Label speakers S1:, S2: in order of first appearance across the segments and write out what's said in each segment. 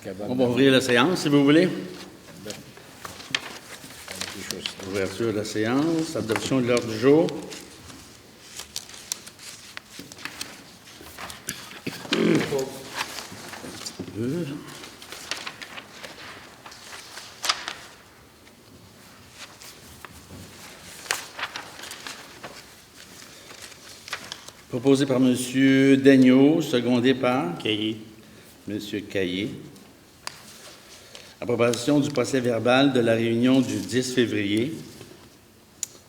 S1: On va ouvrir la séance, si vous voulez. Ouverture de la séance, adoption de l'ordre du jour. Proposé par M. Daigneault, secondé par
S2: Caillé.
S1: M. Caillé. Approbation du procès-verbal de la réunion du 10 février.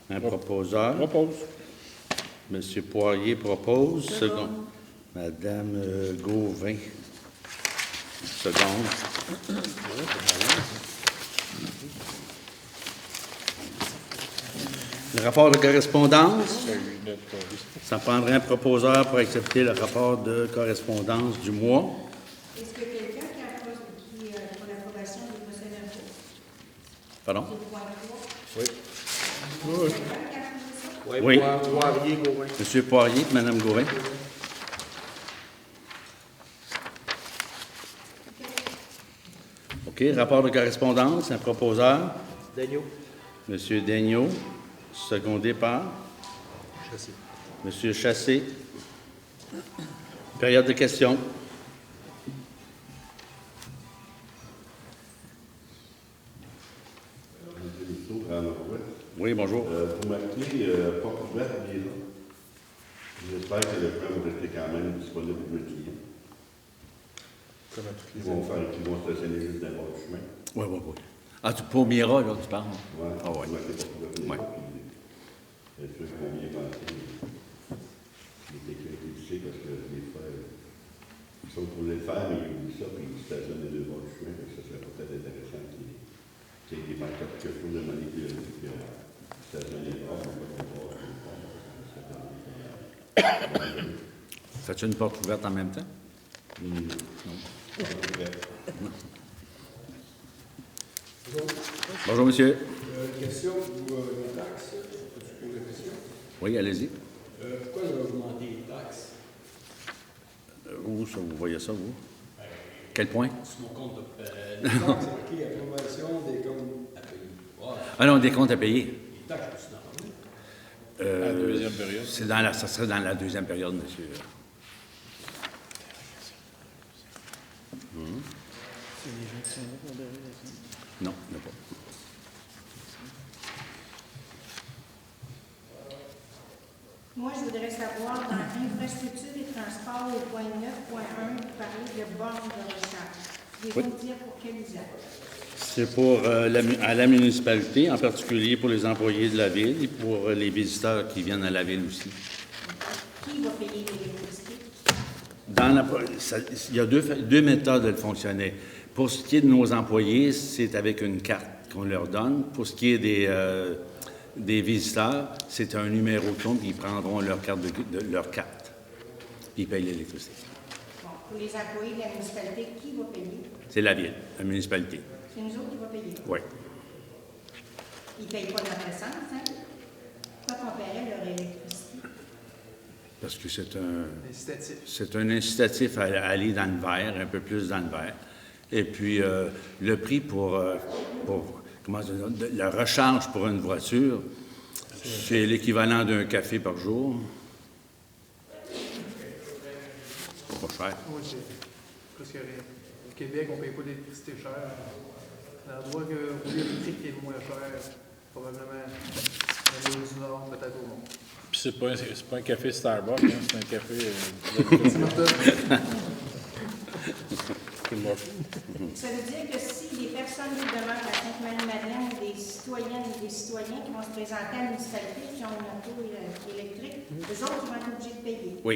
S1: Un proposeur.
S2: Propose.
S1: M. Poirier propose. Second. Mme Gauvin. Seconde. Le rapport de correspondance. Ça prendrait un proposeur pour accepter le rapport de correspondance du mois.
S3: Est-ce que quelqu'un qui pour l'approbation des procès-verbaux?
S1: Pardon?
S3: C'est le point 3.
S2: Oui.
S3: Quelqu'un qui a approuvé ça?
S1: Oui.
S2: Poirier, Gauvin.
S1: M. Poirier et Mme Gauvin. OK. Rapport de correspondance, un proposeur.
S2: Daigneault.
S1: M. Daigneault, secondé par
S2: Chassé.
S1: M. Chassé. Période de questions. Oui, bonjour.
S4: Pour m'appeler, porte ouverte, il est là. J'espère que le plan va rester quand même disponible pour le client.
S2: Comme à toutes
S4: Ils
S2: les
S4: vont
S2: années.
S4: faire, ils vont stationner juste dans le bord du chemin.
S1: Oui, oui, oui. Ah, pour Mira, là, tu parles?
S4: Ouais.
S1: Ah, ouais.
S4: Pour m'appeler porte ouverte, il est
S1: Ouais.
S4: là, puis est-ce qu'on vient penser les techniques parce que des fois, ils sont pour le faire, mais ils oublient ça, puis ils stationnent les deux bords du chemin, donc ça serait peut-être intéressant qu'il y ait des pancartes que je trouve de manière que stationner les bords, mais pas qu'on voit.
S1: Fais-tu une porte ouverte en même temps? Bonjour, monsieur.
S5: Question pour les taxes. Peux-tu poser la question?
S1: Oui, allez-y.
S5: Pourquoi on a augmenté les taxes
S1: Où ça, vous voyez ça, vous? Quel point?
S5: sur mon compte de les taxes, c'est marqué approbation des comptes à payer. Wow.
S1: Ah non, des comptes à payer.
S5: Les taxes, je suis dans
S2: La deuxième période.
S1: Ça serait dans la deuxième période, monsieur. Non, il n'y a pas.
S3: Moi, je voudrais savoir, dans infrastructure et transport, au point 9.1, vous parlez de bornes de recharge. Pouvez-vous me dire pour quel usage?
S1: C'est pour à la municipalité, en particulier pour les employés de la ville et pour les visiteurs qui viennent à la ville aussi.
S3: Qui va payer l'électricité?
S1: Il y a deux méthodes de le fonctionner. Pour ce qui est de nos employés, c'est avec une carte qu'on leur donne. Pour ce qui est des visiteurs, c'est un numéro de compte, ils prendront leur carte, leur carte. Puis ils payent l'électricité.
S3: Bon, pour les employés de la municipalité, qui va payer?
S1: C'est la ville, la municipalité.
S3: C'est nous autres qui va payer.
S1: Oui.
S3: Ils ne payent pas notre essence, hein? Pourquoi qu'on paierait leur électricité?
S1: Parce que c'est un incitatif à aller dans le vert, un peu plus dans le vert. Et puis, le prix pour la recharge pour une voiture, c'est l'équivalent d'un café par jour. Pas cher.
S6: Oui, c'est presque rien. Au Québec, on ne paye pas d'électricité chère. L'endroit où l'électrique est le moins cher, probablement l'Amérique du Nord, peut-être au monde.
S2: Puis c'est pas un café Starbucks, hein, c'est un café.
S3: Ça veut dire que si des personnes qui demeurent à Sainte-Marie-Madeleine, des citoyennes et des citoyens qui vont se présenter à la municipalité qui ont une auto électrique, eux autres vont être obligés de payer.
S1: Oui,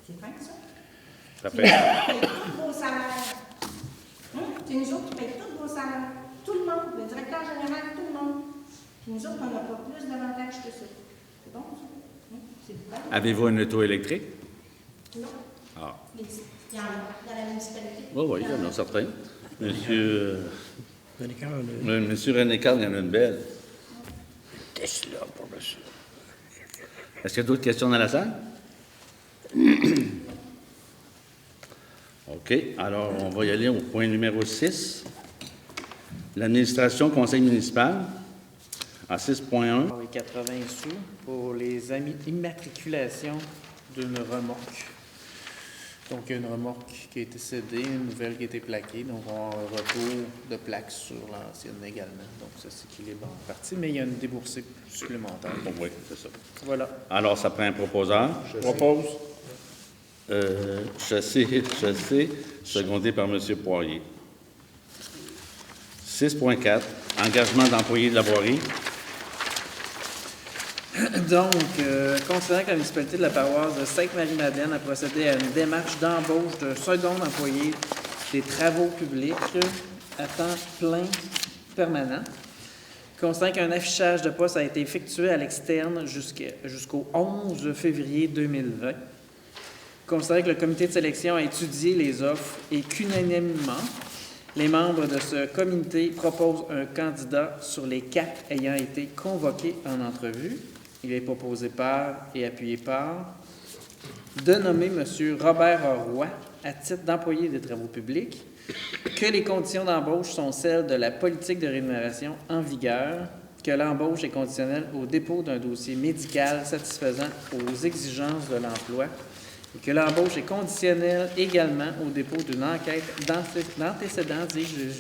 S3: C'est fin, ça?
S1: ça
S3: C'est
S1: fait.
S3: nous autres qui payons tous vos salaires. C'est nous autres qui payons tous vos salaires. Tout le monde, le directeur général, tout le monde. Puis nous autres, on n'a pas plus d'avantages que ça. C'est bon, ça? C'est bon?
S1: Avez-vous une auto électrique?
S3: Non.
S1: Ah.
S3: Il y en a dans la municipalité.
S1: Oui, oui, il y en a certains. Monsieur René Carl, il y en a une belle. Tesla pour monsieur. Est-ce qu'il y a d'autres questions dans la salle? OK. OK. Alors, on va y aller au point numéro 6. L'administration conseil municipal, à 6.1.
S7: Pour les 80 sous pour les immatriculations d'une remorque. Donc, il y a une remorque qui a été cédée, une nouvelle qui a été plaquée. Donc, on a un retour de plaques sur l'ancienne également. Donc, ça s'équilibre en partie, mais il y a une déboursée supplémentaire.
S1: Oh, oui, c'est ça.
S7: Voilà.
S1: Alors, ça prend un proposeur.
S2: Propose.
S1: Chassé, secondé par M. Poirier. 6.4, engagement d'employés de la voirie.
S7: Donc, considérant que la municipalité de la paroisse de Sainte-Marie-Madeleine a procédé à une démarche d'embauche d'un second employé des travaux publics à temps plein permanent, considérant qu'un affichage de poste a été effectué à l'externe jusqu'au 11 février 2020, considérant que le comité de sélection a étudié les offres et qu'unanimement, les membres de ce comité proposent un candidat sur les 4 ayant été convoqués en entrevue. Il est proposé par et appuyé par de nommer M. Robert Roy à titre d'employé des travaux publics, que les conditions d'embauche sont celles de la politique de rémunération en vigueur, que l'embauche est conditionnelle au dépôt d'un dossier médical satisfaisant aux exigences de l'emploi et que l'embauche est conditionnelle également au dépôt d'une enquête d'antécédents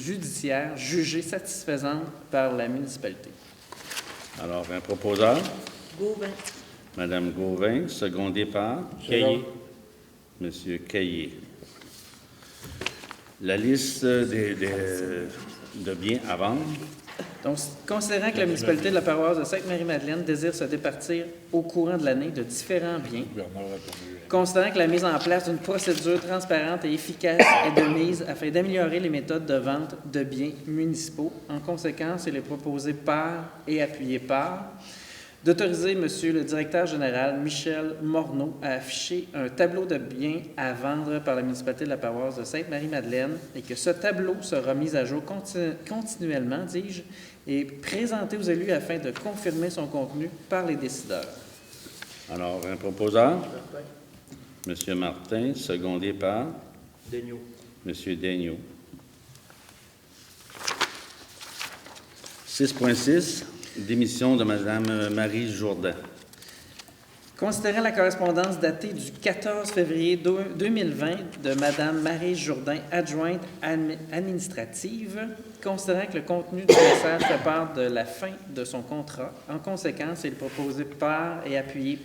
S7: judiciaires jugée satisfaisante par la municipalité.
S1: Alors, un proposeur.
S3: Gauvin.
S1: Madame Gauvin, secondé par
S2: Caillé.
S1: Monsieur Caillé. La liste de biens à vendre.
S7: Donc, considérant que la municipalité de la paroisse de Sainte-Marie-Madeleine désire se départir au courant de l'année de différents biens,
S2: Bernard a répondu.
S7: considérant que la mise en place d'une procédure transparente et efficace est de mise afin d'améliorer les méthodes de vente de biens municipaux, en conséquence, il est proposé par et appuyé par d'autoriser M. le directeur général Michel Morneau à afficher un tableau de biens à vendre par la municipalité de la paroisse de Sainte-Marie-Madeleine et que ce tableau sera mis à jour continuellement, dis-je, et présenté aux élus afin de confirmer son contenu par les décideurs.
S1: Alors, un proposeur. Monsieur Martin, secondé par
S7: Daigneault.
S1: Monsieur Daigneault. 6.6, démission de Madame Marie Jourdain.
S7: Considérant la correspondance datée du 14 février 2020 de Mme Marie Jourdain, adjointe administrative, considérant que le contenu du message fait part de la fin de son contrat, en conséquence, il est proposé par et appuyé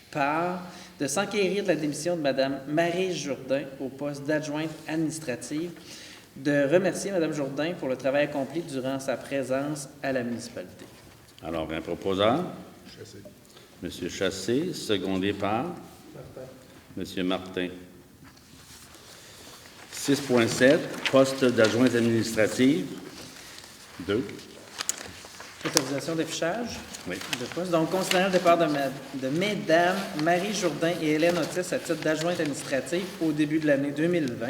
S7: par de s'enquérir de la démission de Mme Marie Jourdain au poste d'adjointe administrative, de remercier Mme Jourdain pour le travail accompli durant sa présence à la municipalité.
S1: Alors, un proposeur.
S2: Chassé.
S1: Monsieur Chassé, secondé par Monsieur Martin. 6.7, poste d'adjointe administrative. 2.
S7: Autorisation d'affichage
S1: Oui.
S7: de poste. Donc, considérant le départ de Mesdames Marie Jourdain et Hélène Otis à titre d'adjointe administrative au début de l'année 2020,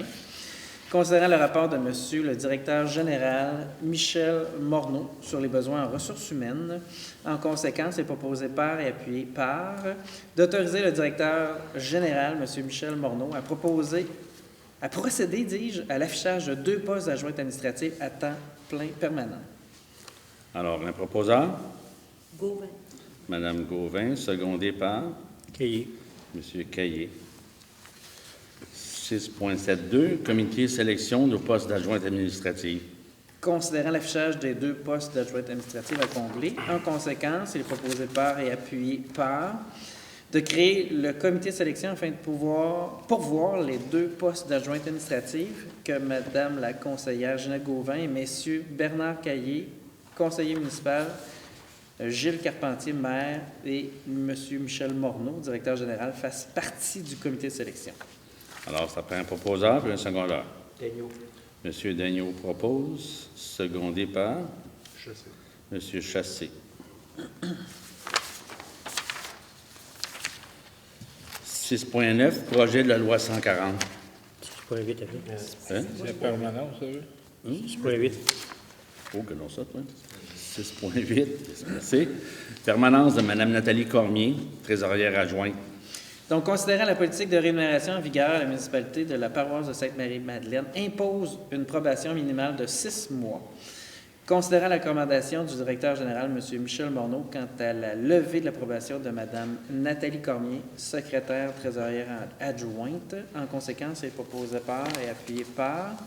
S7: considérant le rapport de M. le directeur général Michel Morneau sur les besoins en ressources humaines, en conséquence, il est proposé par et appuyé par d'autoriser le directeur général, M. Michel Morneau, à procéder, dis-je, à l'affichage de 2 postes d'adjointe administrative à temps plein permanent.
S1: Alors, un proposeur.
S3: Gauvin.
S1: Madame Gauvin, secondé par
S2: Caillé.
S1: Monsieur Caillé. 6.72, comité sélection de postes d'adjointe administrative.
S7: Considérant l'affichage des 2 postes d'adjointe administrative à combler, en conséquence, il est proposé par et appuyé par de créer le comité de sélection afin de pourvoir les 2 postes d'adjointe administrative que Mme la conseillère Ginette Gauvin et Messieurs Bernard Caillé, conseiller municipal, Gilles Carpentier, maire, et M. Michel Morneau, directeur général, fassent partie du comité de sélection.
S1: Alors, ça prend un proposeur puis un secondeur.
S7: Daigneault.
S1: Monsieur Daigneault propose, secondé par
S2: Chassé.
S1: Monsieur Chassé. 6.9, projet de la loi 140.
S8: 6.8,
S1: Hein?
S2: C'est permanent, vous savez?
S8: 6.8.
S1: Oh, que non, ça, toi. 6.8, merci. Permanence de Mme Nathalie Cormier, trésorière adjointe.
S7: Donc, considérant la politique de rémunération en vigueur, la municipalité de la paroisse de Sainte-Marie-Madeleine impose une probation minimale de 6 mois. Considérant la recommandation du directeur général, M. Michel Morneau, quant à la levée de l'approbation de Mme Nathalie Cormier, secrétaire trésorière adjointe, en conséquence, il est proposé par et appuyé par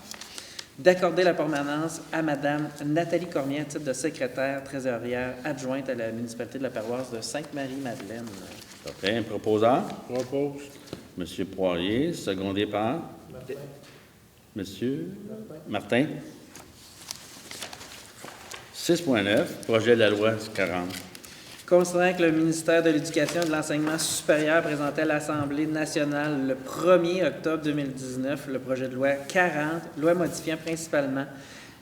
S7: d'accorder la permanence à Mme Nathalie Cormier à titre de secrétaire trésorière adjointe à la municipalité de la paroisse de Sainte-Marie-Madeleine.
S1: Parfait. Un proposeur?
S2: Propose.
S1: M. Poirier, secondé par?
S6: Martin.
S1: Monsieur Martin. 6.9, projet de la loi 40.
S7: Considérant que le ministère de l'Éducation et de l'Enseignement supérieur présentait à l'Assemblée nationale le 1er octobre 2019 le projet de loi 40, loi modifiant principalement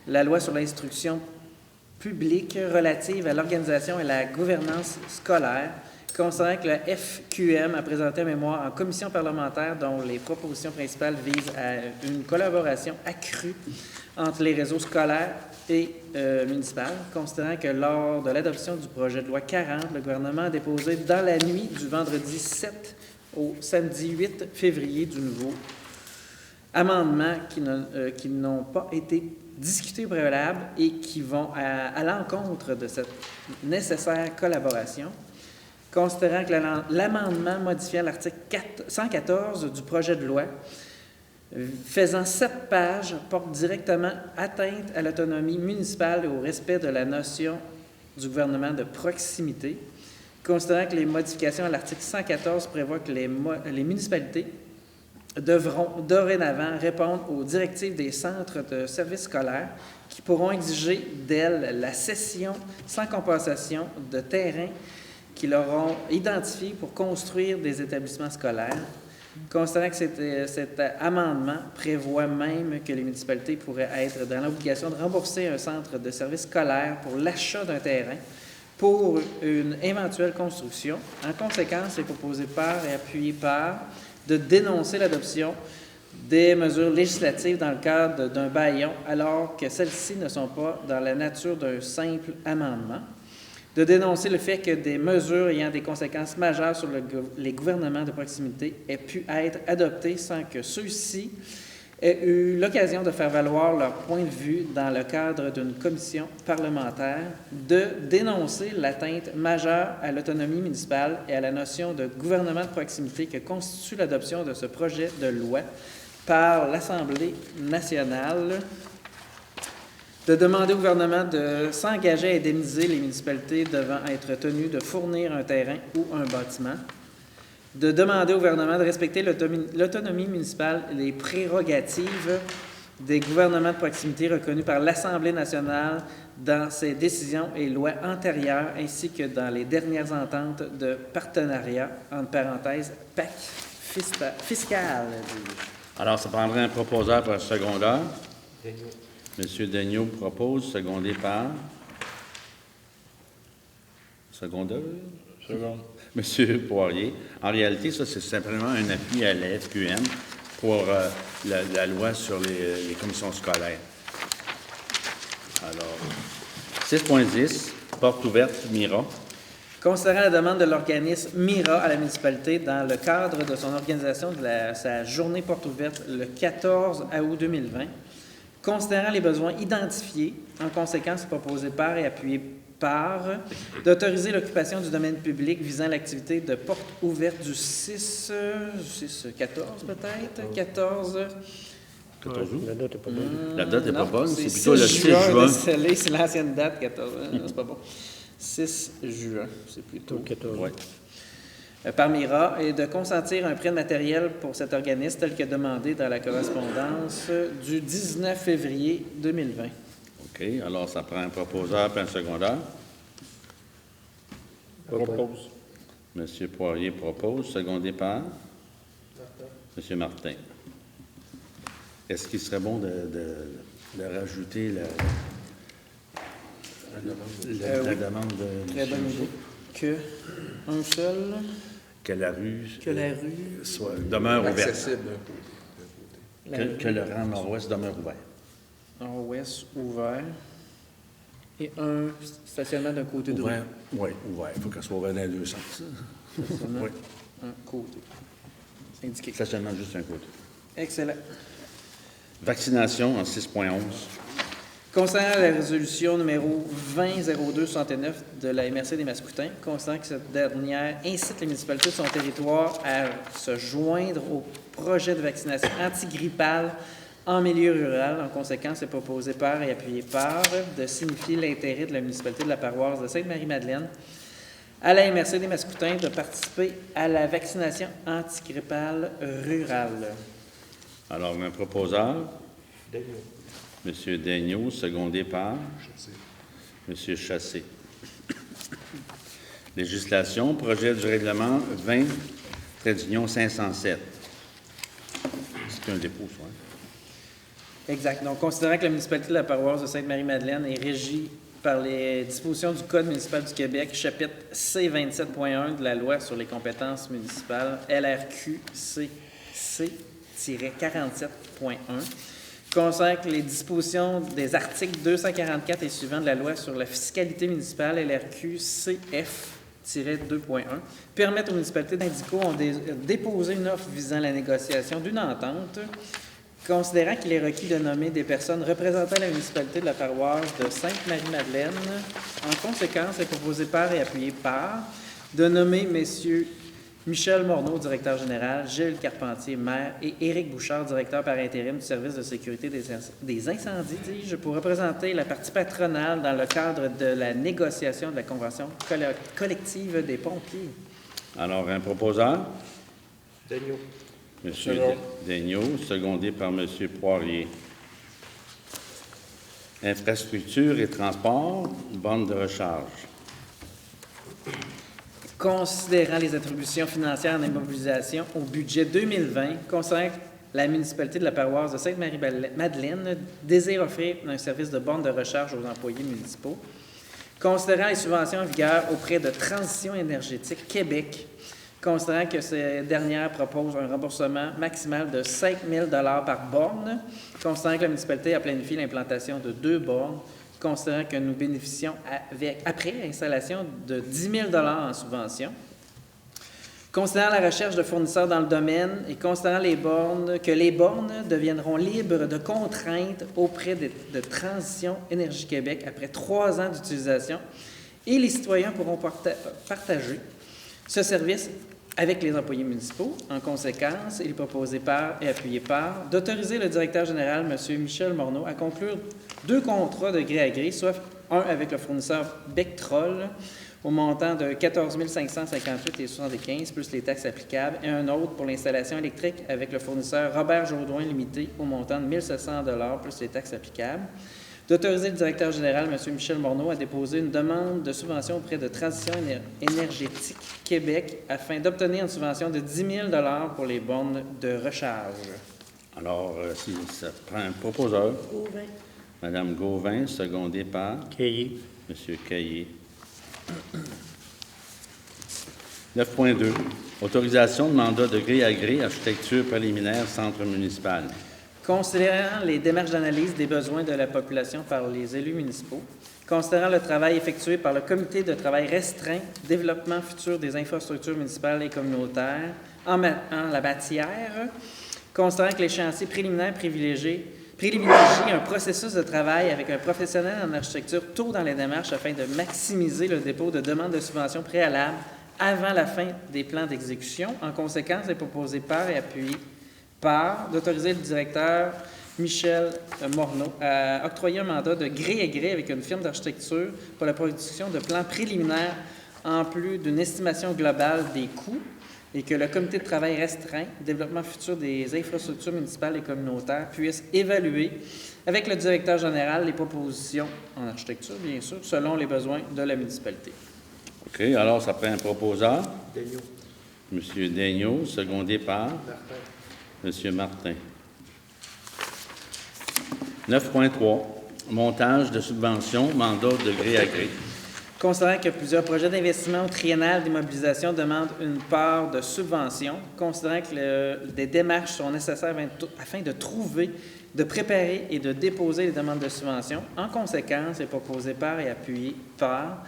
S7: la loi sur l'instruction publique relative à l'organisation et la gouvernance scolaire, considérant que la FQM a présenté un mémoire en commission parlementaire dont les propositions principales visent à une collaboration accrue entre les réseaux scolaires et municipal, considérant que lors de l'adoption du projet de loi 40, le gouvernement a déposé dans la nuit du vendredi 7 au samedi 8 février du nouveau amendement qui n'ont pas été discutés au préalable et qui vont à l'encontre de cette nécessaire collaboration. Considérant que l'amendement modifiant l'article 114 du projet de loi faisant 7 pages, porte directement atteinte à l'autonomie municipale et au respect de la notion du gouvernement de proximité. Considérant que les modifications à l'article 114 prévoient que les municipalités devront dorénavant répondre aux directives des centres de services scolaires qui pourront exiger d'elles la cession sans compensation de terrains qu'ils auront identifiés pour construire des établissements scolaires. Considérant que cet amendement prévoit même que les municipalités pourraient être dans l'obligation de rembourser un centre de services scolaires pour l'achat d'un terrain pour une éventuelle construction. En conséquence, il est proposé par et appuyé par de dénoncer l'adoption des mesures législatives dans le cadre d'un bâillon alors que celles-ci ne sont pas dans la nature d'un simple amendement. De dénoncer le fait que des mesures ayant des conséquences majeures sur les gouvernements de proximité aient pu être adoptées sans que ceux-ci aient eu l'occasion de faire valoir leur point de vue dans le cadre d'une commission parlementaire. De dénoncer l'atteinte majeure à l'autonomie municipale et à la notion de gouvernement de proximité que constitue l'adoption de ce projet de loi par l'Assemblée nationale. De demander au gouvernement de s'engager à indemniser les municipalités devant être tenues de fournir un terrain ou un bâtiment. De demander au gouvernement de respecter l'autonomie municipale et les prérogatives des gouvernements de proximité reconnus par l'Assemblée nationale dans ses décisions et lois antérieures, ainsi que dans les dernières ententes de partenariat, entre parenthèses, pacte fiscal.
S1: Alors, ça prendrait un proposeur pour un secondaire. M. Daigneault propose, secondé par... Secondeur?
S2: Seconde.
S1: M. Poirier. En réalité, ça, c'est simplement un appui à la FQM pour la loi sur les commissions scolaires. Alors, 6.10, porte ouverte, Mira.
S7: Considérant la demande de l'organisme MIRA à la municipalité dans le cadre de son organisation de sa journée porte ouverte le 14 août 2020, considérant les besoins identifiés, en conséquence proposé par et appuyé par, d'autoriser l'occupation du domaine public visant l'activité de porte ouverte du 14 peut-être? 14
S1: 14 août?
S8: La date n'est pas bonne.
S1: La date n'est pas
S7: non,
S1: bonne, c'est
S7: c'est
S1: plutôt le 6 juin.
S7: C'est l'ancienne date, 14. Non, c'est pas bon. 6 juin, c'est plutôt.
S8: 14.
S1: Ouais.
S7: Par MIRA, et de consentir un prêt de matériel pour cet organisme tel que demandé dans la correspondance du 19 février 2020.
S1: OK. Alors, ça prend un proposeur puis un secondaire.
S2: Propose.
S1: M. Poirier propose, secondé par M. Martin. Est-ce qu'il serait bon de rajouter la demande de
S7: Très bonne idée. Que un seul,
S1: que la rue demeure ouverte.
S5: Accessible.
S1: Que le rang nord-ouest demeure ouvert.
S7: nord-ouest ouvert et un stationnement d'un côté de rue.
S1: Ouvert, oui, ouvert. Il faut qu'elle soit ouverte dans les deux sens.
S7: Stationnement
S1: Oui.
S7: un côté. indiqué.
S1: Stationnement juste un côté.
S7: Excellent.
S1: Vaccination en 6.11.
S7: Concernant la résolution numéro 20-02-69 de la MRC des Mascoutins, considérant que cette dernière incite les municipalités de son territoire à se joindre au projet de vaccination antigrippale en milieu rural. En conséquence, c'est proposé par et appuyé par de signifier l'intérêt de la municipalité de la paroisse de Sainte-Marie-Madeleine à la MRC des Mascoutins de participer à la vaccination antigrippale rurale.
S1: Alors, un proposeur. Monsieur Daigneault, secondé par Monsieur Chassé. Législation, projet du règlement 20, trait d'union 507. C'est un dépôt, ça, hein?
S7: Exact. Donc, considérant que la municipalité de la paroisse de Sainte-Marie-Madeleine est régie par les dispositions du Code municipal du Québec, chapitre C27.1 de la loi sur les compétences municipales, LRQ CC-47.1, consacre les dispositions des articles 244 et suivants de la loi sur la fiscalité municipale, LRQ CF-2.1, permettent aux municipalités d'Indico de déposer une offre visant la négociation d'une entente, considérant qu'il est requis de nommer des personnes représentant la municipalité de la paroisse de Sainte-Marie-Madeleine. En conséquence, est proposé par et appuyé par de nommer messieurs Michel Morneau, directeur général, Gilles Carpentier, maire, et Éric Bouchard, directeur par intérim du service de sécurité des incendies, dis-je, pour représenter la partie patronale dans le cadre de la négociation de la convention collective des pompiers.
S1: Alors, un proposeur.
S8: Daigneault.
S1: Monsieur Daigneault, secondé par Monsieur Poirier. Infrastructure et transport, borne de recharge.
S7: Considérant les attributions financières en immobilisation au budget 2020, concernant la municipalité de la paroisse de Sainte-Marie-Madeleine désire offrir un service de borne de recharge aux employés municipaux. Considérant les subventions en vigueur auprès de Transition énergétique Québec, considérant que ces dernières proposent un remboursement maximal de 5 000 par borne, considérant que la municipalité a planifié l'implantation de 2 bornes, considérant que nous bénéficions après installation de 10 000 en subvention, considérant la recherche de fournisseurs dans le domaine et considérant que les bornes deviendront libres de contraintes auprès de Transition Énergie Québec après 3 ans d'utilisation et les citoyens pourront partager ce service avec les employés municipaux. En conséquence, il est proposé par et appuyé par d'autoriser le directeur général, M. Michel Morneau, à conclure 2 contrats de gré à gré, soit un avec le fournisseur Bectrol au montant de 14 558,75 plus les taxes applicables, et un autre pour l'installation électrique avec le fournisseur Robert Jourdouin Limité au montant de 1 700 plus les taxes applicables. D'autoriser le directeur général, M. Michel Morneau, à déposer une demande de subvention auprès de Transition énergétique Québec afin d'obtenir une subvention de 10 000 pour les bornes de recharge.
S1: Alors, si ça prend un proposeur.
S3: Gauvin.
S1: Madame Gauvin, secondée par
S8: Caillé.
S1: Monsieur Caillé. 9.2. Autorisation de mandat de gré à gré, architecture préliminaire, centre municipal.
S7: Considérant les démarches d'analyse des besoins de la population par les élus municipaux, considérant le travail effectué par le comité de travail restreint, développement futur des infrastructures municipales et communautaires en la matière, considérant que les chantiers préliminaires privilégient un processus de travail avec un professionnel en architecture tôt dans les démarches afin de maximiser le dépôt de demandes de subventions préalables avant la fin des plans d'exécution. En conséquence, est proposé par et appuyé par d'autoriser le directeur Michel Morneau à octroyer un mandat de gré à gré avec une firme d'architecture pour la production de plans préliminaires en plus d'une estimation globale des coûts et que le comité de travail restreint, développement futur des infrastructures municipales et communautaires, puisse évaluer avec le directeur général les propositions en architecture, bien sûr, selon les besoins de la municipalité.
S1: OK. Alors, ça prend un proposeur.
S8: Daigneault.
S1: Monsieur Daigneault, secondé par Monsieur Martin. 9.3. Montage de subventions, mandat de gré à gré.
S7: Considérant que plusieurs projets d'investissement triennal d'immobilisation demandent une part de subvention, considérant que des démarches sont nécessaires afin de trouver, de préparer et de déposer les demandes de subvention, en conséquence, est proposé par et appuyé par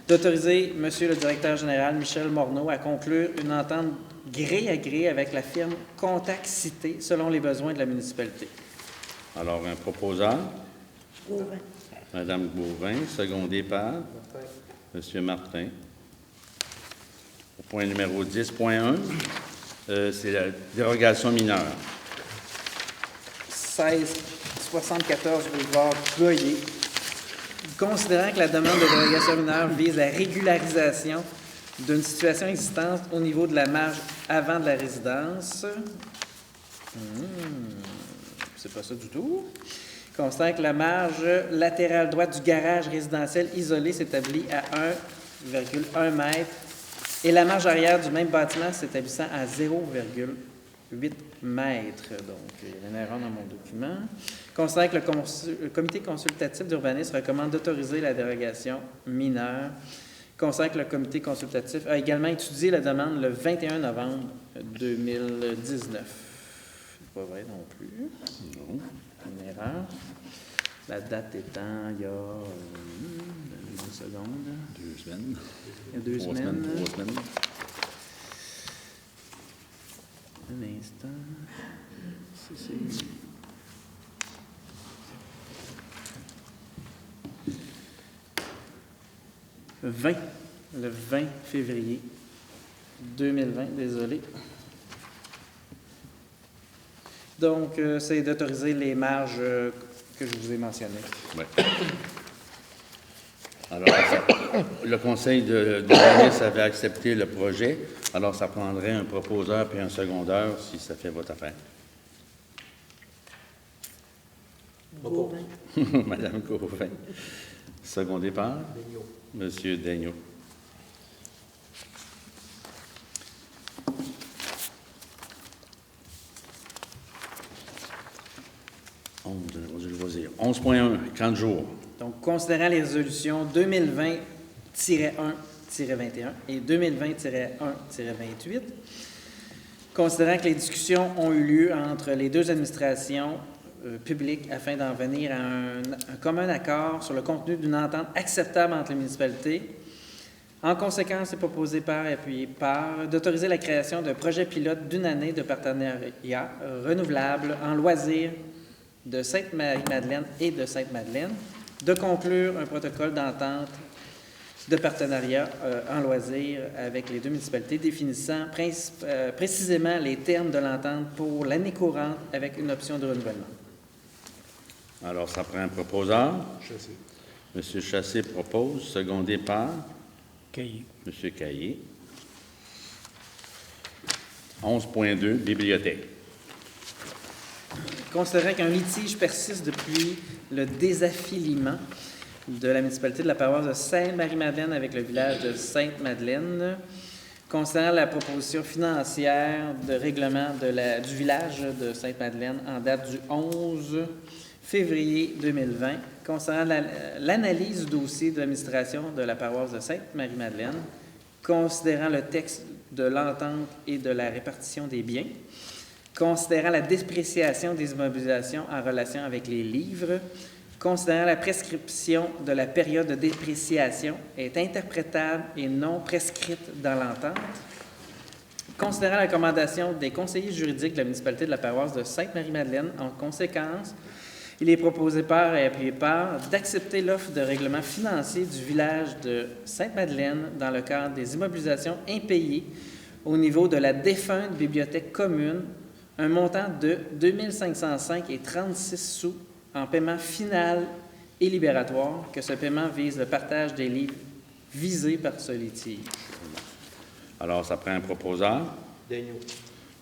S7: d'autoriser M. le directeur général Michel Morneau à conclure une entente gré à gré avec la firme Contact Cité selon les besoins de la municipalité.
S1: Alors, un proposeur,
S3: Gauvin.
S1: Madame Gauvin, secondé par Monsieur Martin. Au point numéro 10.1, c'est la dérogation mineure.
S7: 1674 boulevard Goyer. Considérant que la demande de dérogation mineure vise la régularisation d'une situation existante au niveau de la marge avant de la résidence. C'est pas ça du tout. Considérant que la marge latérale droite du garage résidentiel isolé s'établit à 1,1 m et la marge arrière du même bâtiment s'établissant à 0,8 m. Donc, il y a une erreur dans mon document. Considérant que le comité consultatif d'urbanisme recommande d'autoriser la dérogation mineure. Considérant que le comité consultatif a également étudié la demande le 21 novembre 2019. C'est pas vrai non plus.
S1: Non.
S7: Une erreur. La date étant il y a une seconde.
S1: 2 semaines.
S7: Il y a 2
S1: 3
S7: semaines.
S1: 3 semaines.
S7: Un instant. C'est... 20. Le 20 février 2020, désolé. Donc, c'est d'autoriser les marges que je vous ai mentionnées.
S1: Oui. Alors, le conseil d'urbanisme avait accepté le projet, alors ça prendrait un proposeur puis un secondeur si ça fait votre affaire.
S3: Gauvin.
S1: Madame Gauvin. Secondé par
S5: Daigneault.
S1: Monsieur Daigneault. Je vais dire. 11.1, 30 jours.
S7: Donc, considérant les résolutions 2020-1-21 et 2020-1-28, considérant que les discussions ont eu lieu entre les deux administrations publiques afin d'en venir à un commun accord sur le contenu d'une entente acceptable entre les municipalités, en conséquence, c'est proposé par et appuyé par d'autoriser la création d'un projet pilote d'une année de partenariat renouvelable en loisirs de Sainte-Marie-Madeleine et de Sainte-Madeleine, de conclure un protocole d'entente de partenariat en loisirs avec les deux municipalités définissant précisément les termes de l'entente pour l'année courante avec une option de renouvellement.
S1: Alors, ça prend un proposeur.
S5: Chassé.
S1: Monsieur Chassé propose, secondé par
S8: Cahier.
S1: Monsieur Caillé. 11.2, bibliothèque.
S7: Considérant qu'un litige persiste depuis le désaffiliement de la municipalité de la paroisse de Sainte-Marie-Madeleine avec le village de Sainte-Madeleine, considérant la proposition financière de règlement du village de Sainte-Madeleine en date du 11 février 2020, considérant l'analyse du dossier de l'administration de la paroisse de Sainte-Marie-Madeleine, considérant le texte de l'entente et de la répartition des biens, considérant la dépréciation des immobilisations en relation avec les livres, considérant la prescription de la période de dépréciation est interprétable et non prescrite dans l'entente, considérant la recommandation des conseillers juridiques de la municipalité de la paroisse de Sainte-Marie-Madeleine, en conséquence, il est proposé par et appuyé par d'accepter l'offre de règlement financier du village de Sainte-Madeleine dans le cadre des immobilisations impayées au niveau de la défunte bibliothèque commune, un montant de 2505,36 sous en paiement final et libératoire, que ce paiement vise le partage des livres visés par ce litige.
S1: Alors, ça prend un proposeur.
S5: Daigneault.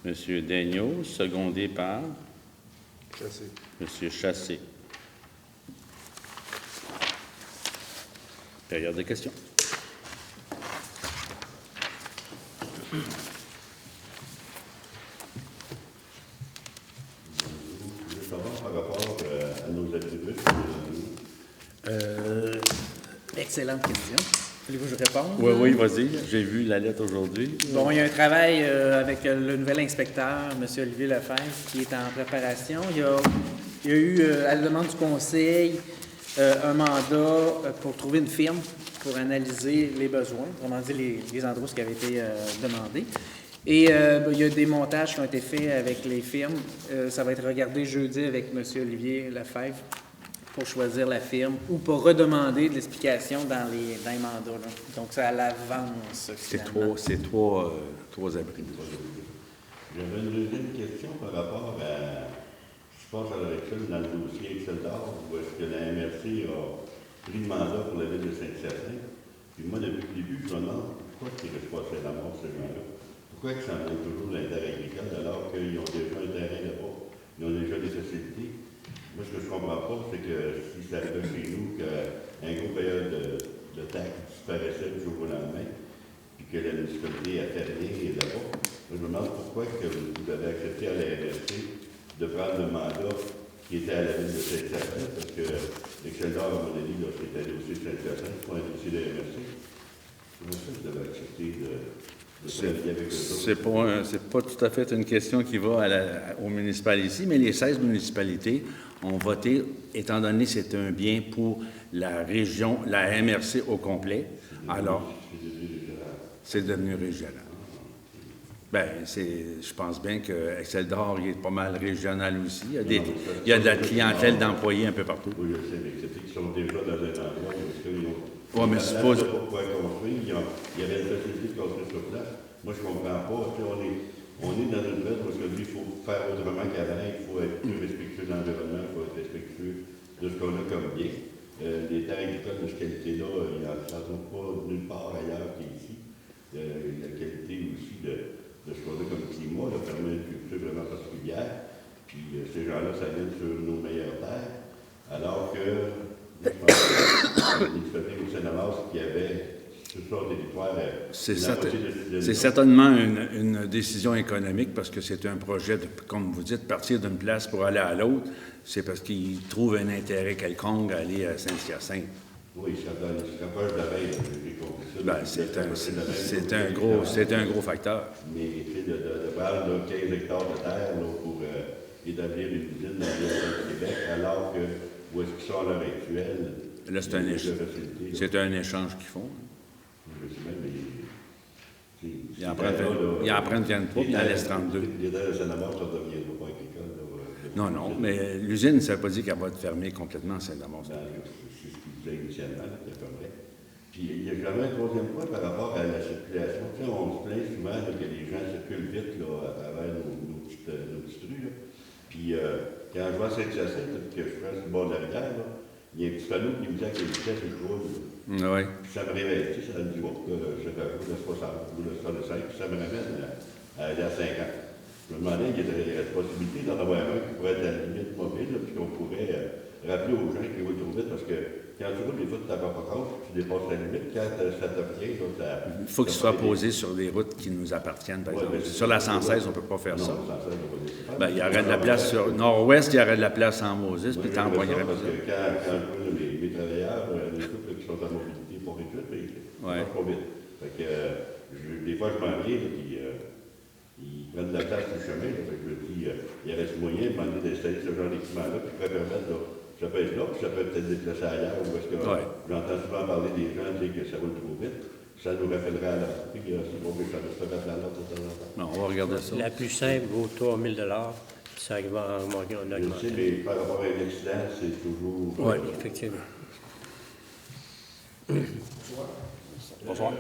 S1: Monsieur Daigneault, secondé par
S5: Chassé.
S1: Monsieur Chassé. Période de questions.
S4: Je veux savoir par rapport à nos attributs.
S7: Excellente question. Voulez-vous que je réponde?
S1: Oui, vas-y. J'ai vu la lettre aujourd'hui.
S7: Bon, il y a un travail avec le nouvel inspecteur, M. Olivier Lefebvre, qui est en préparation. Il y a eu, à la demande du conseil, un mandat pour trouver une firme pour analyser les besoins, autrement dit les endroits qui avaient été demandés. Et il y a des montages qui ont été faits avec les firmes. Ça va être regardé jeudi avec M. Olivier Lefebvre pour choisir la firme ou pour redemander de l'explication dans les mandats, là. Donc, c'est à l'avance, finalement.
S1: C'est trois abris.
S4: J'avais une deuxième question par rapport à ce qui se passe à l'heure actuelle dans le dossier Excel d'or, où est-ce que la MRC a pris le mandat pour la ville de Saint-Hyacinthe. Puis moi, depuis le début, je me demande pourquoi il reste pas à la mort, ces gens-là. Pourquoi ils s'en vont toujours l'intérêt agricole alors qu'ils ont déjà un terrain là-bas, ils ont déjà des facilités. Moi, ce que je ne comprends pas, c'est que si ça arrive chez nous qu'un gros payeur de taxes disparaissait du jour au lendemain, puis que la municipalité a fermé là-bas, je me demande pourquoi que vous avez accepté à la MRC de prendre le mandat qui était à la ville de Saint-Hyacinthe, parce que l'Excel d'or, à mon avis, c'est un dossier de Saint-Hyacinthe, c'est pas un dossier de la MRC. Comment ça, vous avez accepté de travailler avec eux autres?
S1: C'est pas tout à fait une question qui va aux municipalités, mais les 16 municipalités ont voté, étant donné que c'est un bien pour la région, la MRC au complet. Alors, c'est devenu régional. Bien, je pense bien que Excel d'or est pas mal régional aussi. Il y a de la clientèle d'employés un peu partout.
S4: Oui, je sais, mais c'est qu'ils sont déjà dans un endroit où ils ont...
S1: Oui, mais c'est pas...
S4: Pour pouvoir construire, il y avait une facilité de construire sur place. Moi, je ne comprends pas. On est dans une place où il faut faire autrement qu'avant. Il faut être plus respectueux de l'environnement, il faut être respectueux de ce qu'on a comme bien. Les terres agricoles de cette qualité-là, il n'y en trouve pas nulle part ailleurs qu'ici. La qualité aussi de ce qu'on a comme climat, là, permet une culture vraiment particulière. Puis ces gens-là, ça vient sur nos meilleures terres. Alors que, je pense que les municipalités au Sénat qui avaient sur son territoire...
S1: C'est certainement une décision économique parce que c'est un projet, comme vous dites, partir d'une place pour aller à l'autre. C'est parce qu'ils trouvent un intérêt quelconque à aller à Saint-Hyacinthe.
S4: Oui, ça proche de la veille, j'ai compris ça.
S1: Ben, c'est un gros facteur.
S4: Mais de prendre 15 hectares de terre là, pour établir une usine dans le Québec, alors que où est-ce qu'ils sont à l'heure actuelle?
S1: Là, c'est un échange qu'ils font.
S4: Je sais même, mais...
S1: Ils en prennent 23, puis ils en laissent 32.
S4: Les terres de Saint-Amand, ça ne deviendra pas agricole.
S1: Non, mais l'usine, ça ne veut pas dire qu'elle va être fermée complètement à Saint-Amand.
S4: C'est ce qu'ils disaient initialement, c'est pas vrai. Puis il y a jamais un troisième point par rapport à la circulation. Tu sais, on se plaint souvent là, que les gens circulent vite là, à travers nos petites rues. Là. Puis quand je vois Saint-Hyacinthe, que je prends sur le bord de la rivière, là, il y a un petit panneau qui me dit à quelle vitesse je roule.
S1: Oui.
S4: Puis ça me réveille, tu sais, ça me dit, oh, je vais rouler à 60 ou à 65, puis ça me ramène à aller à 50. Je me demandais, il y a la possibilité d'en avoir un qui pourrait être à la limite mobile, là, puis qu'on pourrait rappeler aux gens qui roulent trop vite, parce que quand tu roules, des fois, tu t'en vas pas compte, tu dépasses la limite. Quand ça te revient,
S1: il faut qu'il soit posé sur des routes qui nous appartiennent, par exemple. Sur la 116, on ne peut pas faire ça. Il y aurait de la place sur nord-ouest, il y aurait de la place en Moses, puis t'en poignerais pas ça.
S4: Parce que quand je vois mes travailleurs, les couples qui sont en mobilité pour réduire, ils marchent pas vite. Fait que, des fois, je m'en viens, puis ils prennent de la place sur le chemin. Là, fait que je me dis, il y aurait ce moyen de demander d'installer ce genre d'équipement-là qui pourrait permettre, là, ça peut être là, puis ça peut peut-être déplacer ailleurs, ou est-ce que j'entends souvent parler des gens dire que ça roule trop vite. Ça nous rappellerait à l'ordre. Puis c'est bon, mais ça se rappelle à l'ordre de temps en temps.
S1: Non, on va regarder ça.
S8: La plus simple vaut 3 000 $, puis ça va en augmenter.
S4: Je sais, mais par rapport à un accident, c'est toujours...
S8: Oui, effectivement.
S1: Bonsoir.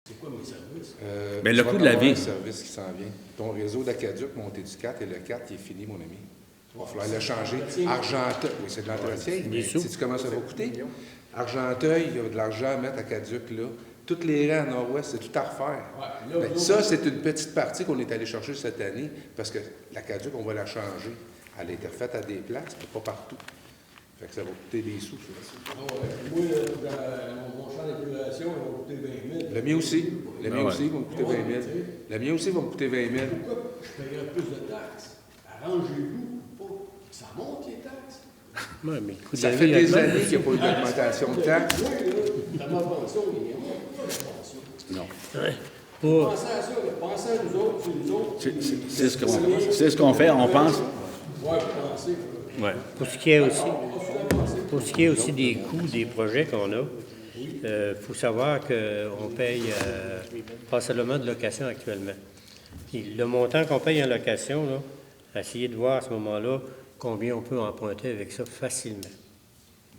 S5: C'est quoi mes services?
S1: Mais le coût de la vie.
S9: Un service qui s'en vient. Ton réseau d'Acaduc, monté du 4, et le 4, il est fini, mon ami. Il va falloir le changer. Argenteuil, oui, c'est de l'entretien. Sais-tu comment ça va coûter? Argenteuil, il y a de l'argent à mettre à Caduc, là. Toutes les rangs nord-ouest, c'est tout à refaire. Ça, c'est une petite partie qu'on est allé chercher cette année, parce que la Caduc, on va la changer. Elle a été refaite à des places, mais pas partout. Fait que ça va coûter des sous, ça.
S5: Moi, dans mon champ d'épuration, il va coûter 20 000.
S9: Le mien aussi. Le mien aussi va me coûter 20 000. Le mien aussi va me coûter 20 000.
S5: Pourquoi je paierais plus de taxes? Arrangez-vous pour que ça monte, les taxes.
S8: Ouais, mais le coût de
S9: Ça
S8: la
S9: fait
S8: vie
S9: des
S8: augmente.
S9: années qu'il n'y a pas eu d'augmentation de taxes.
S5: Oui, là, dans ma pension, il n'y a pas de pension.
S1: Non.
S8: Pour,
S5: Pensez à ça, là. Pensez à nous autres, c'est nous autres.
S1: C'est ce qu'on fait, on pense.
S5: Oui, pensez.
S1: Ouais.
S8: pour ce qui est aussi des coûts des projets qu'on a, il faut savoir qu'on paye pas seulement de location actuellement. Puis le montant qu'on paye en location, là, essayez de voir à ce moment-là combien on peut emprunter avec ça facilement.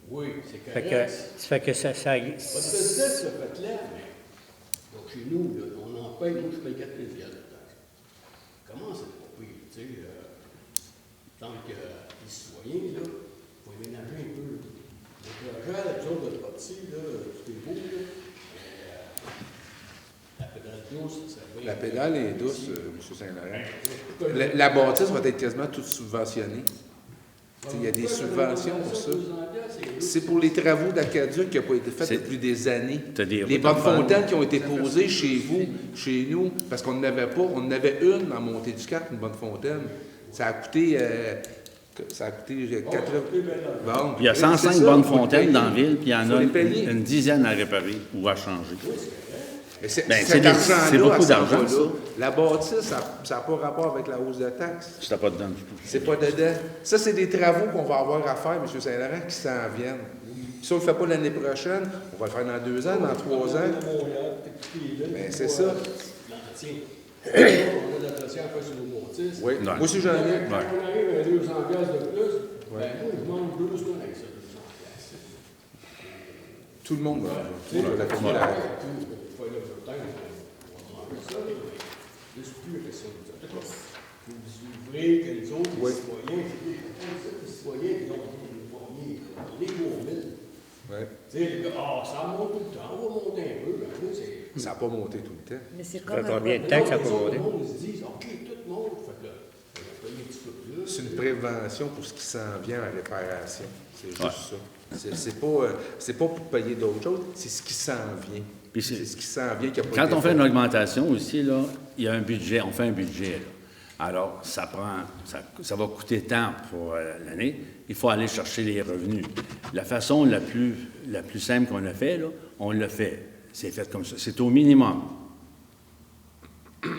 S5: Oui, c'est
S8: Fait
S5: correct.
S8: ça fait que ça
S5: Votre business, ça fait clair, mais donc chez nous, là, on en paye, moi je paye 4 000 de taxes. Comment c'est pas pire, tu sais, tant que les citoyens, là, il faut ménager un peu. Le projet, la chose de parti, là, tout est beau, là. La pédale douce, ça va.
S9: La pédale est douce, M. Saint-Laurent. La bâtisse va être quasiment toute subventionnée. Il y a des subventions pour ça. C'est pour les travaux d'Aqueduc qui n'ont pas été faits depuis des années. Les bonnes fontaines qui ont été posées chez vous, chez nous, parce qu'on n'avait pas, on en avait une en montée du Cap, une bonne fontaine. Ça a coûté 80. Bon,
S1: Il y a 105 bonnes fontaines dans la ville, puis il y en a
S9: Faut les payer.
S1: une dizaine à réparer ou à changer.
S9: Mais c'est
S1: Ben,
S9: cet
S1: c'est
S9: argent-là,
S1: beaucoup
S9: à ce
S1: d'argent,
S9: moment-là,
S1: ça.
S9: la bâtisse, ça n'a pas rapport avec la hausse de taxes.
S1: Je t'ai pas dedans du tout.
S9: C'est pas dedans. Ça, c'est des travaux qu'on va avoir à faire, M. Saint-Laurent, qui s'en viennent. Si on ne le fait pas l'année prochaine, on va le faire dans 2 ans, dans 3 ans. Ben, c'est ça.
S5: L'entretien. On a de l'entretien à faire sur nos bâtisses.
S9: Oui.
S1: Ouais.
S9: Moi aussi, j'en ai.
S5: Quand on arrive à 200 piastres de plus, ben moi, je mange 2 semaines avec ça, 200 piastres.
S9: Tout le monde va la payer.
S5: Faut aller le temps, on va manger ça, mais c'est plus que ça. Vous ouvrez que les autres, les citoyens, les citoyens qui ont les premiers, les gros mille.
S9: Ouais.
S5: Tu sais, les gars, ça monte tout le temps, on va monter un peu, ben oui, c'est...
S9: Ça n'a pas monté tout le temps.
S10: Mais c'est
S8: Ça
S10: comme
S8: fait
S10: un
S8: combien de
S10: problème.
S8: temps que ça peut
S5: Tout
S8: monter?
S5: le monde se dit, OK, tout le monde, fait que là, on va payer un petit peu plus.
S9: C'est une prévention pour ce qui s'en vient en réparation. C'est juste
S1: Ouais.
S9: ça. C'est pas pour payer d'autres choses, c'est ce qui s'en vient.
S1: Puis
S9: C'est ce qui s'en vient qui a pas
S1: Quand
S9: été
S1: on fait une augmentation aussi, là, il y a un budget, on fait un budget. Là. Alors, ça va coûter tant pour l'année. Il faut aller chercher les revenus. La façon la plus simple qu'on a fait, là, on l'a fait. C'est fait comme ça. C'est au minimum.
S10: Mais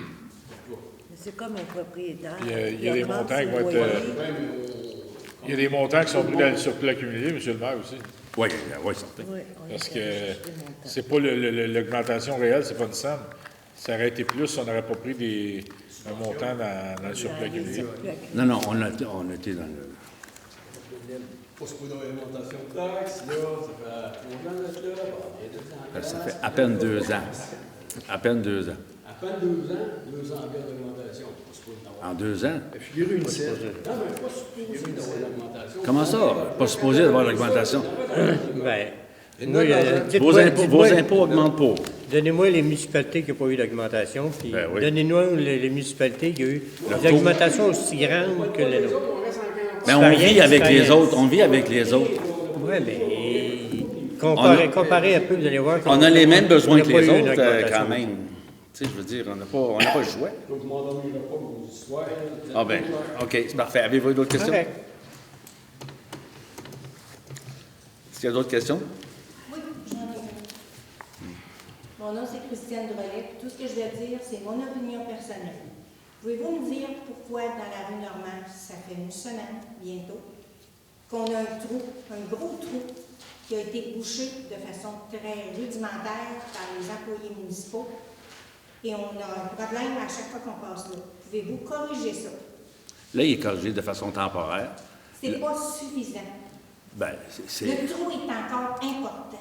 S10: c'est comme un propriétaire.
S2: Il y a des
S10: augmente
S2: montants qui
S10: ses
S2: vont être,
S10: loyers.
S2: Il y a des montants qui sont pris dans le surplus accumulé, M. le maire, aussi.
S1: Oui, certain.
S10: Oui, on
S2: Parce
S10: essaie de
S2: que
S10: chercher des montants.
S2: c'est pas l'augmentation réelle, c'est pas une somme. Ça aurait été plus si on n'aurait pas pris un montant dans le surplus accumulé.
S1: Non, on a été dans le...
S5: Pas se poser l'augmentation de taxes, là, ça fait 3 ans d'être là, il y a 2 ans.
S1: Ça fait à peine 2 ans. À peine 2 ans.
S5: À peine 2 ans, 2 ans d'augmentation. Pas se poser d'avoir.
S1: En 2 ans.
S5: Figurez une scène. Non, mais pas supposé d'avoir l'augmentation.
S1: Comment ça? Pas supposé d'avoir l'augmentation.
S8: Ben,
S9: Non,
S8: moi,
S9: non,
S1: Vos impôts augmentent pas.
S8: Donnez-moi les municipalités qui n'ont pas eu d'augmentation, puis
S1: Ben oui.
S8: donnez-nous les municipalités qui ont eu des augmentations aussi grandes que les nôtres.
S1: Mais on vit avec les autres. On vit avec les autres.
S8: Oui, mais comparez un peu, vous allez voir.
S1: On a les mêmes besoins
S8: on
S1: que
S8: n'a pas
S1: les
S8: eu une
S1: autres,
S8: augmentation.
S1: quand même. Tu sais, je veux dire, on n'a pas le choix.
S5: Donc, je m'endormirai pas pour vos histoires.
S1: Ah ben, OK, c'est parfait. Avez-vous d'autres questions?
S8: Correct.
S1: Est-ce qu'il y a d'autres questions?
S3: Oui, j'en ai une. Mon nom, c'est Christiane Drolet. Tout ce que je vais dire, c'est mon opinion personnelle. Pouvez-vous nous dire pourquoi, dans la rue Normand, ça fait une semaine, bientôt, qu'on a un gros trou, qui a été bouché de façon très rudimentaire par les employés municipaux, et on a un problème à chaque fois qu'on passe là. Pouvez-vous corriger ça?
S1: Là, il est corrigé de façon temporaire.
S3: C'est pas suffisant.
S1: Ben, c'est...
S3: Le trou est encore important.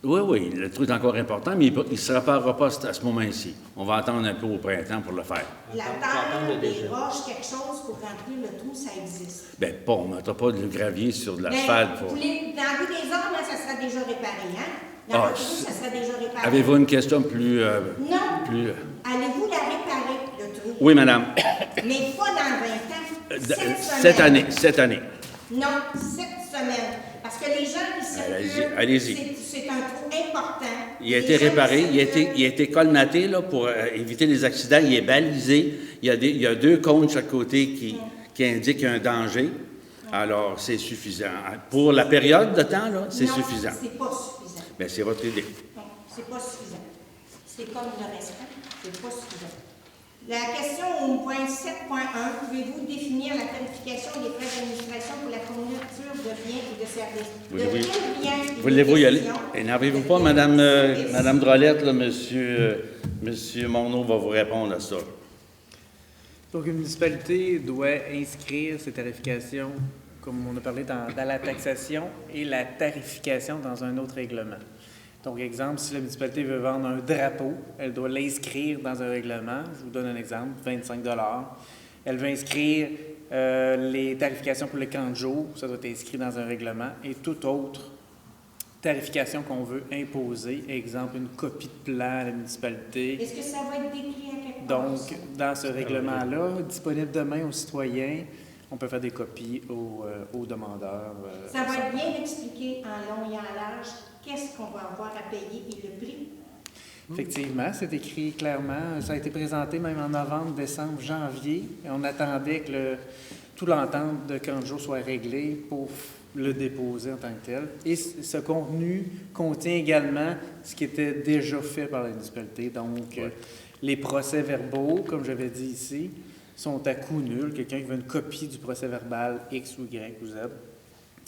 S1: Oui, le trou est encore important, mais il ne se réparera pas à ce moment-ci. On va attendre un peu au printemps pour le faire.
S3: La terre, des roches, quelque chose pour remplir le trou, ça existe.
S1: Bien, pas, on ne mettra pas de gravier sur de
S3: Mais
S1: l'asphalte.
S3: dans la rue des Arts, là, ça sera déjà réparé, hein? Dans
S1: Ah,
S3: votre rue, ça sera déjà réparé.
S1: Avez-vous une question plus...
S3: Non.
S1: plus...
S3: Allez-vous la réparer, le trou?
S1: Oui, madame.
S3: Mais pas dans 20 ans.
S1: Cette année.
S3: Non, 7 semaines. Parce que les gens qui circulent,
S1: Allez-y.
S3: c'est un trou important.
S1: Il a été réparé, il a été colmaté là, pour éviter les accidents. Il est balisé. Il y a 2 cônes de chaque côté qui indiquent un danger. Alors, c'est suffisant. Pour la période de temps, là, c'est suffisant.
S3: Non, c'est pas suffisant.
S1: Bien, c'est votre idée.
S3: Non, c'est pas suffisant. C'est comme le reste, c'est pas suffisant. La question au point 7.1, pouvez-vous définir la qualification des frais d'administration pour la fourniture de biens et de services? De quels biens?
S1: Voulez-vous y aller? Énervez-vous pas, Madame Drolette, là, Monsieur Monod va vous répondre à ça.
S7: Donc, une municipalité doit inscrire ses tarifications, comme on a parlé dans la taxation, et la tarification dans un autre règlement. Donc, exemple, si la municipalité veut vendre un drapeau, elle doit l'inscrire dans un règlement. Je vous donne un exemple, 25 $. Elle veut inscrire les tarifications pour les camps de jour, ça doit être inscrit dans un règlement, et toute autre tarification qu'on veut imposer, exemple, une copie de plan à la municipalité.
S3: Est-ce que ça va être décrit à quelque part?
S7: Donc, dans ce règlement-là, disponible demain aux citoyens, on peut faire des copies aux demandeurs.
S3: Ça va être bien expliqué en long et en large qu'est-ce qu'on va avoir à payer et le prix.
S7: Effectivement, c'est écrit clairement. Ça a été présenté même en novembre, décembre, janvier. Et on attendait que tout l'entente de camp de jour soit réglé pour le déposer en tant que tel. Et ce contenu contient également ce qui était déjà fait par la municipalité. Donc, les procès-verbaux, comme j'avais dit ici, sont à coût nul. Quelqu'un qui veut une copie du procès-verbal X ou Y ou Z,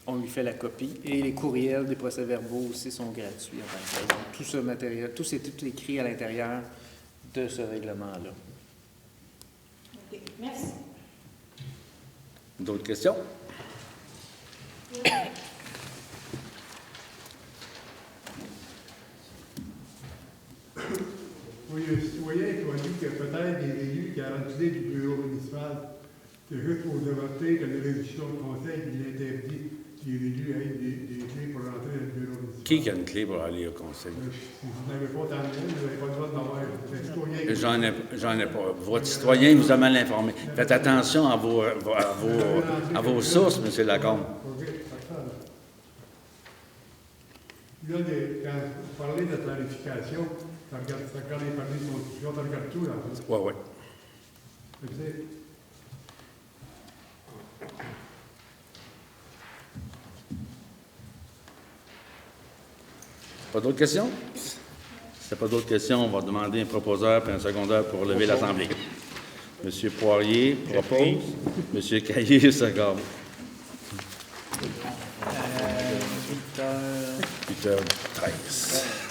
S7: on lui fait la copie. Et les courriels des procès-verbaux aussi sont gratuits en tant que tel. Donc, tout ce matériel, tout est écrit à l'intérieur de ce règlement-là.
S3: OK, merci.
S1: D'autres questions?
S11: Oui, un citoyen qui a dit qu'il y a peut-être des élus qui ont l'idée du bureau municipal. C'est juste pour démontrer que les résolutions de conseil, il interdit que les élus aient des clés pour rentrer dans le bureau municipal.
S1: Qui a une clé pour aller au conseil?
S11: Si vous n'avez pas dans le même, vous n'avez pas le droit d'en avoir.
S1: J'en ai pas. Votre citoyen vous a mal informé. Faites attention à vos sources, M. Lacombe.
S11: Là, quand vous parlez de planification, ça regarde les permis de construction, ça regarde tout, là.
S1: Oui. Pas d'autres questions? Si n'y a pas d'autres questions, on va demander un proposeur et un secondaire pour lever l'Assemblée. M. Poirier propose. M. Caillé s'accorde. 8h13.